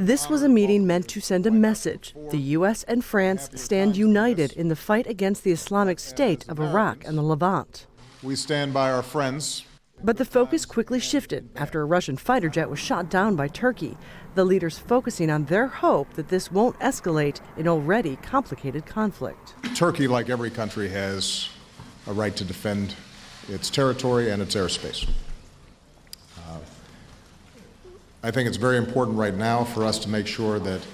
This was a meeting meant to send a message. The U.S. and France stand united in the fight against the Islamic State of Iraq and the Levant. We stand by our friends. But the focus quickly shifted after a Russian fighter jet was shot down by Turkey, the leaders focusing on their hope that this won't escalate an already complicated conflict. Turkey, like every country, has a right to defend its territory and its airspace. I think it's very important right now for us to make sure that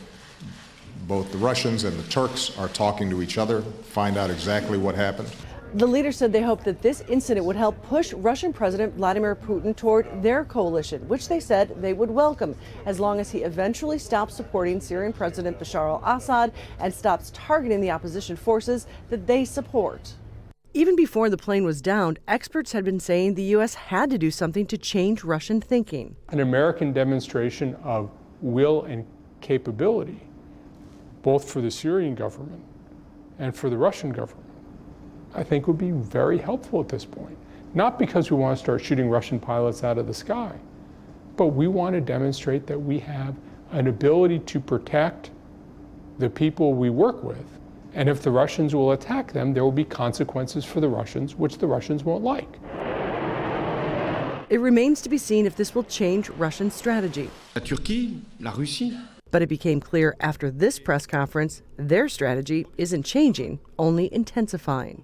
both the Russians and the Turks are talking to each other, find out exactly what happened. The leaders said they hope that this incident would help push Russian President Vladimir Putin toward their coalition, which they said they would welcome, as long as he eventually stops supporting Syrian President Bashar al-Assad and stops targeting the opposition forces that they support. Even before the plane was downed, experts had been saying the U.S. had to do something to change Russian thinking. An American demonstration of will and capability, both for the Syrian government and for the Russian government, I think would be very helpful at this point. Not because we want to start shooting Russian pilots out of the sky, but we want to demonstrate that we have an ability to protect the people we work with. And if the Russians will attack them, there will be consequences for the Russians, which the Russians won't like. It remains to be seen if this will change Russian strategy. La Turquie, la Russie. But it became clear after this press conference, their strategy isn't changing, only intensifying.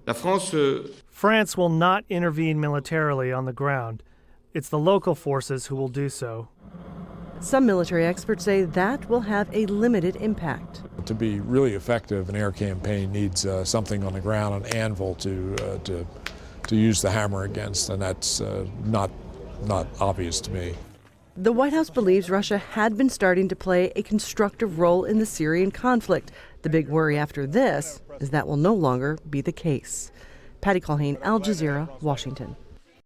France will not intervene militarily on the ground. It's the local forces who will do so. Some military experts say that will have a limited impact. To be really effective, an air campaign needs something on the ground, an anvil to use the hammer against, and that's not obvious to me. The White House believes Russia had been starting to play a constructive role in the Syrian conflict. The big worry after this is that will no longer be the case. Patty Culhane, Al Jazeera, Washington.